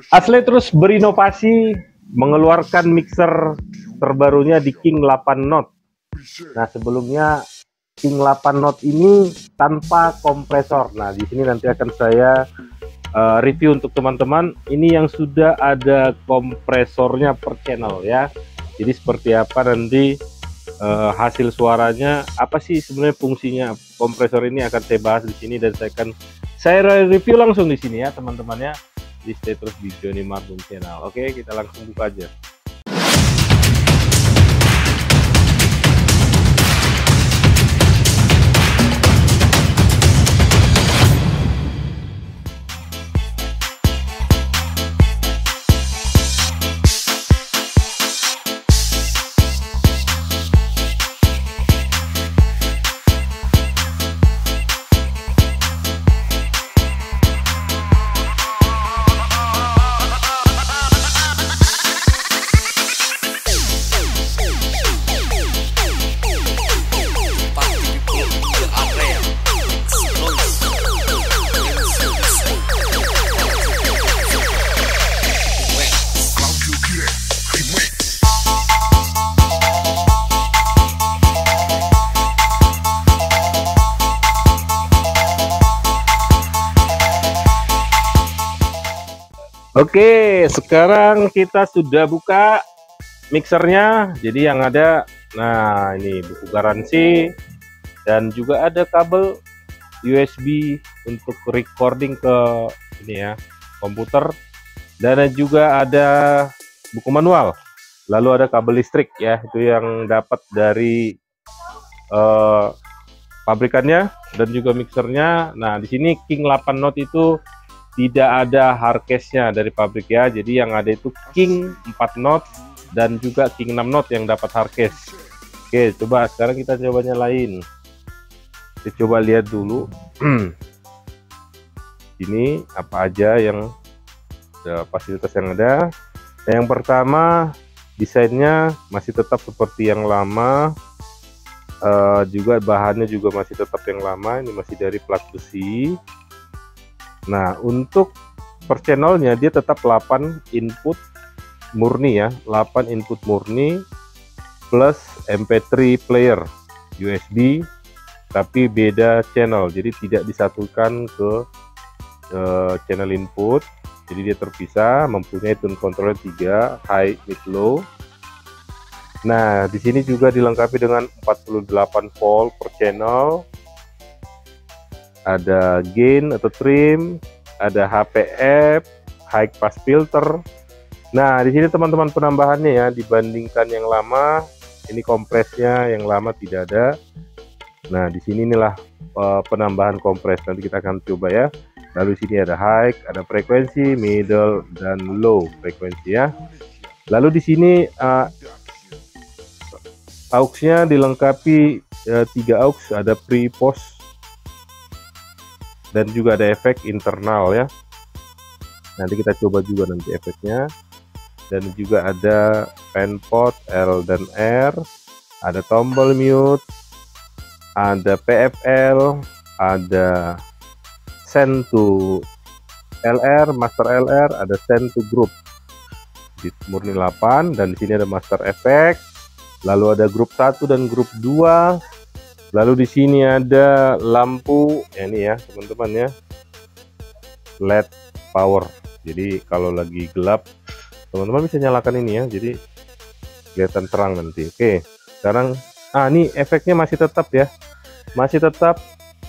Asle terus berinovasi mengeluarkan mixer terbarunya di King 8 Note. Nah, sebelumnya King 8 Note ini tanpa kompresor. Nah, di sini nanti akan saya review untuk teman-teman. Ini yang sudah ada kompresornya per channel ya. Jadi seperti apa nanti hasil suaranya, apa sih sebenarnya fungsinya kompresor ini akan saya bahas di sini, dan saya review langsung di sini ya teman-teman ya. Di stay terus di Johnny Mardum Channel. Oke, kita langsung buka aja. Oke, sekarang kita sudah buka mixernya. Jadi yang ada, nah ini buku garansi, dan juga ada kabel USB untuk recording ke ini ya, komputer, dan juga ada buku manual. Lalu ada kabel listrik ya, itu yang dapat dari pabrikannya, dan juga mixernya. Nah, di sini King 8 Note itu tidak ada hardcase-nya dari pabrik ya. Jadi yang ada itu King 4 Note dan juga King 6 Note yang dapat hardcase. Oke, coba sekarang kita coba nyalain. Kita coba lihat dulu. Ini apa aja yang fasilitas yang ada. Yang pertama, desainnya masih tetap seperti yang lama. Juga bahannya juga masih tetap yang lama. Ini masih dari plat besi. Nah, untuk per channelnya dia tetap 8 input murni ya, 8 input murni plus MP3 player USB, tapi beda channel, jadi tidak disatukan ke channel input, jadi dia terpisah, mempunyai tone controller 3, high, mid, low. Nah, di sini juga dilengkapi dengan 48 volt per channel. Ada gain atau trim, ada HPF, high pass filter. Nah, di sini teman-teman penambahannya ya, dibandingkan yang lama, ini kompresnya yang lama tidak ada. Nah, di sini inilah penambahan kompres. Nanti kita akan coba ya. Lalu di sini ada high, ada frekuensi, middle, dan low frekuensi ya. Lalu di sini aux-nya dilengkapi 3 aux, ada pre, post, dan juga ada efek internal ya. Nanti kita coba juga nanti efeknya. Dan juga ada fan pot L dan R, ada tombol mute, ada PFL, ada send to LR, master LR, ada send to group. Di murni 8, dan di sini ada master efek. Lalu ada grup 1 dan grup 2. Lalu di sini ada lampu ya, ini ya teman-teman ya, LED power. Jadi kalau lagi gelap teman-teman bisa nyalakan ini ya, jadi kelihatan terang nanti. Oke, sekarang ini efeknya masih tetap ya, masih tetap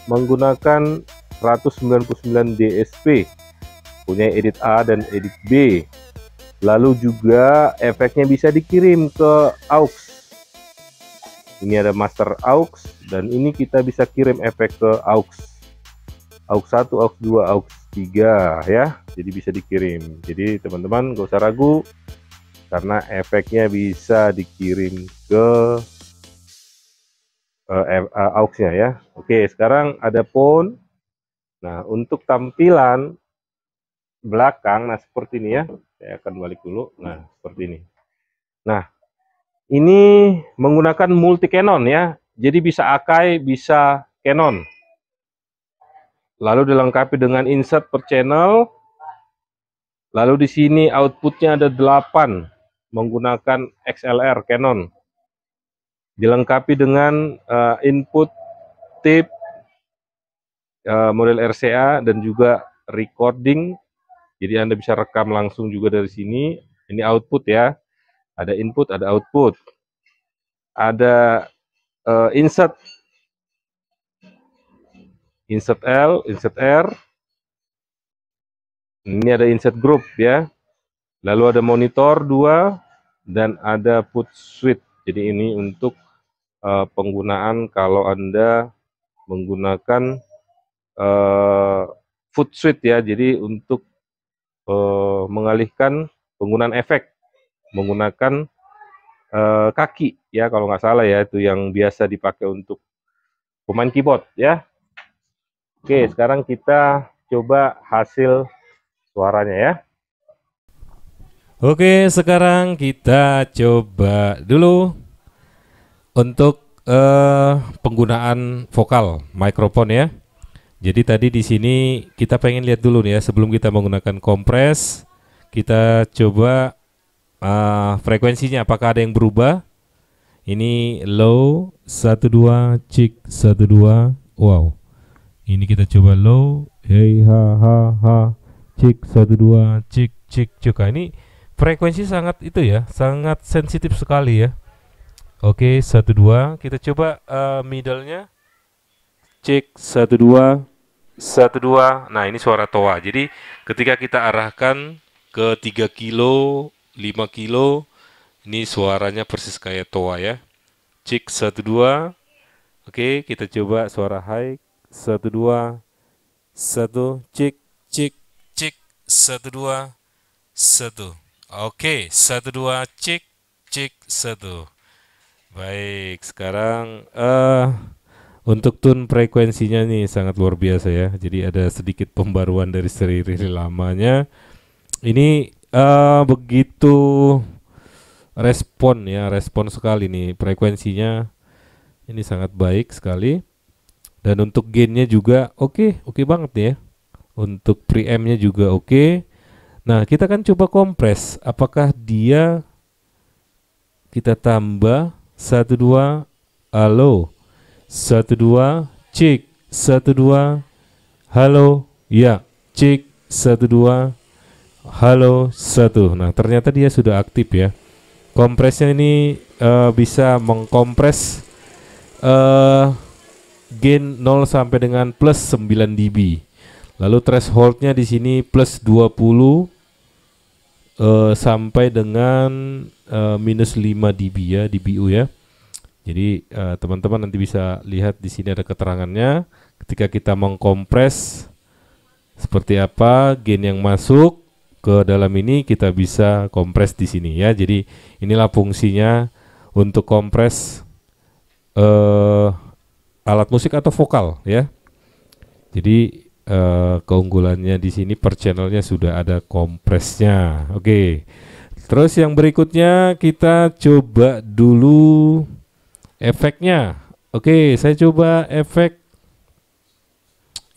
menggunakan 199 DSP, punya edit A dan edit B. Lalu juga efeknya bisa dikirim ke aux. Ini ada master aux, dan ini kita bisa kirim efek ke aux 1, aux 2, aux 3 ya, jadi bisa dikirim. Jadi teman-teman gak usah ragu, karena efeknya bisa dikirim ke aux-nya ya. Oke, sekarang ada phone. Nah, untuk tampilan belakang, nah seperti ini ya, saya akan balik dulu. Nah, seperti ini. Nah, ini menggunakan multi Canon ya, jadi bisa Akai, bisa Canon. Lalu dilengkapi dengan insert per channel, Lalu di sini outputnya ada 8 menggunakan XLR Canon. Dilengkapi dengan input tape model RCA dan juga recording. Jadi Anda bisa rekam langsung juga dari sini. Ini output ya. Ada input, ada output. Ada insert L, insert R. Ini ada insert group ya. Lalu ada monitor 2 dan ada foot switch. Jadi ini untuk penggunaan kalau Anda menggunakan foot switch ya. Jadi untuk mengalihkan penggunaan efek menggunakan kaki ya, kalau nggak salah ya, itu yang biasa dipakai untuk pemain keyboard ya. Oke, sekarang kita coba hasil suaranya ya. Oke, sekarang kita coba dulu untuk penggunaan vokal mikrofon ya. Jadi tadi di sini kita pengen lihat dulu nih ya, sebelum kita menggunakan kompres, kita coba frekuensinya apakah ada yang berubah. Ini low 12 cik 12. Wow. Ini kita coba low, hey ha ha ha, cik 12 cik cik cik. Ini frekuensi sangat itu ya, sangat sensitif sekali ya. Oke, 12. Kita coba middle-nya. Cek 12 12. Nah, ini suara toa. Jadi ketika kita arahkan ke 3 kilo, 5 kilo, ini suaranya persis kayak toa ya. Cek 12. Oke, kita coba suara high 12 1 cek cek cek 12 1. Oke, 12 cek cek 1. Baik, sekarang untuk tune frekuensinya nih sangat luar biasa ya. Jadi ada sedikit pembaruan dari seri lamanya. Ini begitu respon ya, respon sekali nih frekuensinya. Ini sangat baik sekali. Dan untuk gainnya juga oke banget ya. Untuk preamp-nya juga oke. Nah, kita kan coba kompres. Apakah dia kita tambah 12 halo 12 cek 12 halo ya cek 12 halo 1. Nah, ternyata dia sudah aktif ya. Kompresnya ini bisa mengkompres gain 0 sampai dengan plus 9 dB. Lalu thresholdnya di sini plus 20 sampai dengan minus 5 dB ya, dBu ya. Jadi teman-teman nanti bisa lihat di sini ada keterangannya. Ketika kita mengkompres seperti apa gain yang masuk ke dalam ini, kita bisa kompres di sini ya. Jadi inilah fungsinya untuk kompres alat musik atau vokal ya. Jadi keunggulannya di sini per channelnya sudah ada kompresnya. Oke. Terus yang berikutnya kita coba dulu efeknya. Oke, saya coba efek.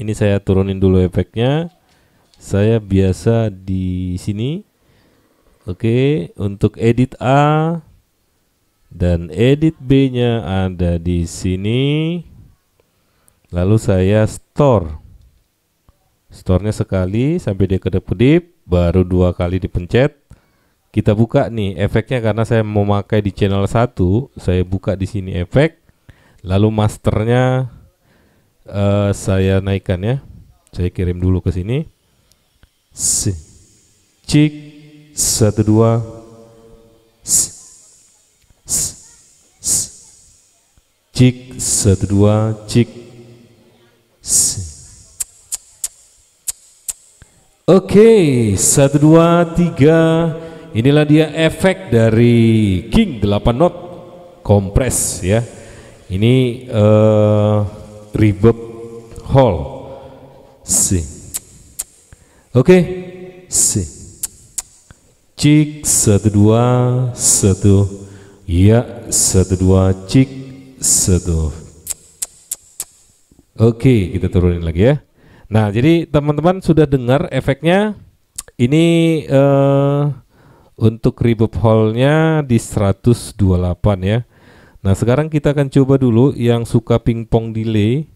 Ini saya turunin dulu efeknya. Saya biasa di sini. Oke, untuk edit A dan edit B-nya ada di sini. Lalu saya store. Store-nya sekali sampai dia kedip-kedip, baru 2 kali dipencet. Kita buka nih efeknya karena saya mau pakai di channel 1, saya buka di sini efek. Lalu masternya saya naikkan ya. Saya kirim dulu ke sini. Cik 12 cik 12 cik. Oke, 1 2 3. Inilah dia efek dari King 8 Note kompres ya. Ini reverb hall. Oke. Cik 1 2 1. Ya, 1 2 cik 1. Oke, kita turunin lagi ya. Nah, jadi teman-teman sudah dengar efeknya. Ini untuk reverb hall-nya di 128 ya. Nah, sekarang kita akan coba dulu yang suka pingpong delay.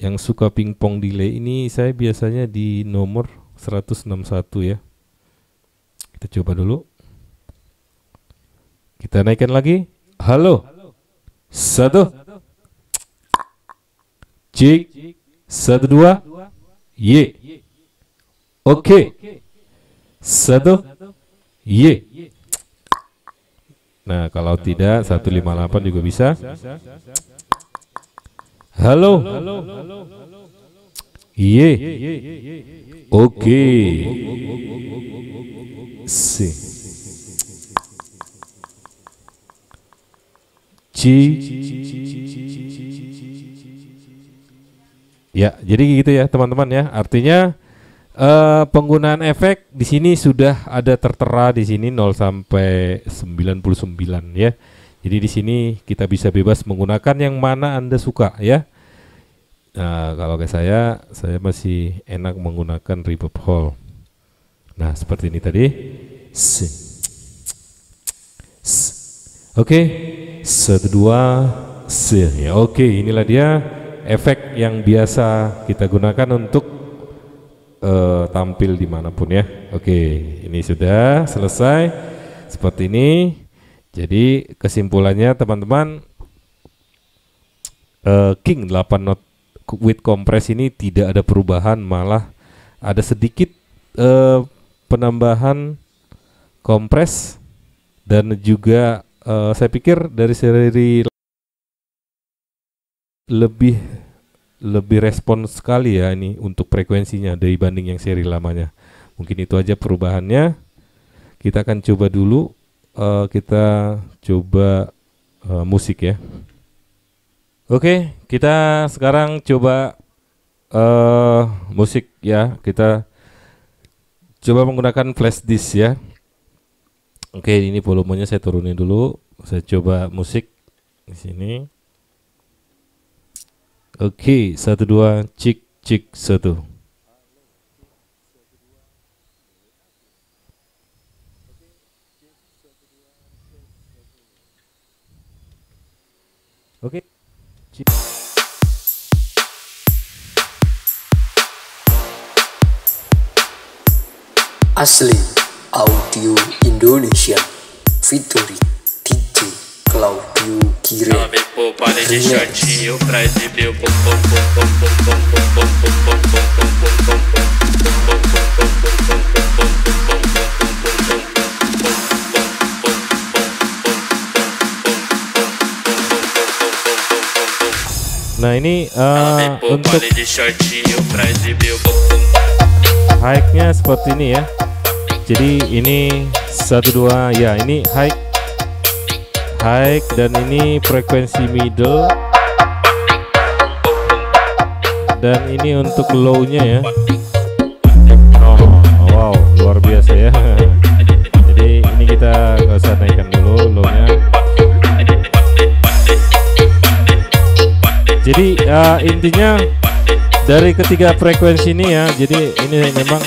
Yang suka pingpong delay ini saya biasanya di nomor 161 ya. Kita coba dulu. Kita naikkan lagi. Halo. 1 cek 1 2 Y. Oke. 1 Y. Nah, kalau tidak 158 juga bisa. Halo. Y. Oke. C. C. Ya, jadi gitu ya teman-teman ya. Artinya penggunaan efek di sini sudah ada tertera di sini 0 sampai 99 ya. Jadi di sini kita bisa bebas menggunakan yang mana Anda suka ya. Nah, kalau kayak saya masih enak menggunakan reverb hall. Nah, seperti ini tadi. Oke. 1 2 ya. Oke, inilah dia efek yang biasa kita gunakan untuk tampil dimanapun ya. Oke, ini sudah selesai seperti ini. Jadi kesimpulannya teman-teman, King 8 Note with compress ini tidak ada perubahan, malah ada sedikit penambahan kompres, dan juga saya pikir dari seri lebih respons sekali ya ini untuk frekuensinya dibanding yang seri lamanya. Mungkin itu aja perubahannya. Kita akan coba dulu, kita coba musik ya. Oke, kita sekarang coba musik ya. Kita coba menggunakan flash disk ya. Oke, ini volumenya saya turunin dulu. Saya coba musik di sini. Oke, 1 2 cek cek 1. Oke. Asli Audio Indonesia featuring DJ Claudio Kiren. Nah, ini untuk high-nya seperti ini ya. Jadi ini 1 2 ya, ini high dan ini frekuensi middle, dan ini untuk low-nya ya. Oh, wow, luar biasa ya. Jadi ini kita nggak usah naikkan dulu low-nya. Jadi intinya dari ketiga frekuensi ini ya, jadi ini memang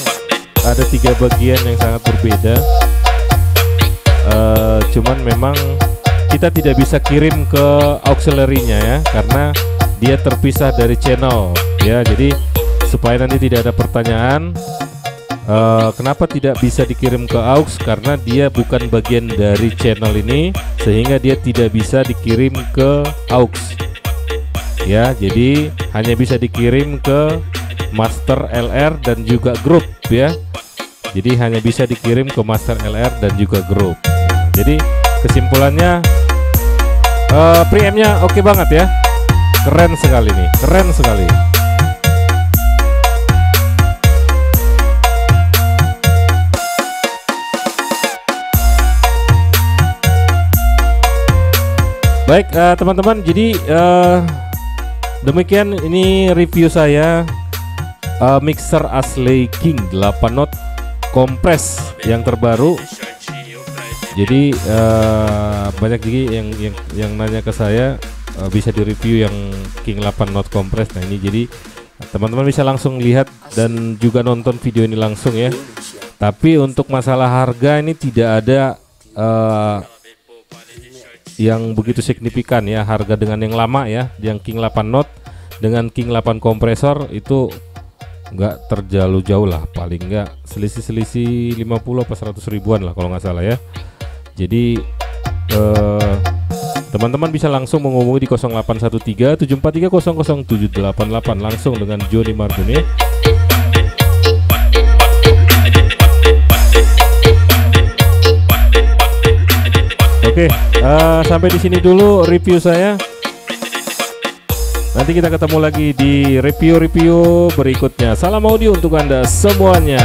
ada 3 bagian yang sangat berbeda. Cuman memang kita tidak bisa kirim ke auxiliary-nya ya, karena dia terpisah dari channel ya. Jadi supaya nanti tidak ada pertanyaan kenapa tidak bisa dikirim ke aux, karena dia bukan bagian dari channel ini, sehingga dia tidak bisa dikirim ke aux ya. Jadi hanya bisa dikirim ke master LR dan juga grup ya. Jadi hanya bisa dikirim ke master LR dan juga grup. Jadi kesimpulannya preamp-nya oke banget ya. Keren sekali nih, keren sekali. Baik teman-teman, jadi demikian ini review saya mixer Asli King 8 Note Compress yang terbaru. Jadi banyak juga yang nanya ke saya bisa direview yang King 8 Note Compress. Nah ini jadi teman-teman bisa langsung lihat dan juga nonton video ini langsung ya. Tapi untuk masalah harga ini tidak ada yang begitu signifikan ya, harga dengan yang lama ya, yang King 8 Note dengan King 8 kompresor itu nggak terlalu jauh lah, paling nggak selisih 50 apa 100 ribuan lah kalau nggak salah ya. Jadi teman-teman bisa langsung menghubungi di 0813 743 00788 langsung dengan Johnny Mardun ya. Oke, sampai di sini dulu review saya. Nanti kita ketemu lagi di review-review berikutnya. Salam audio untuk Anda semuanya.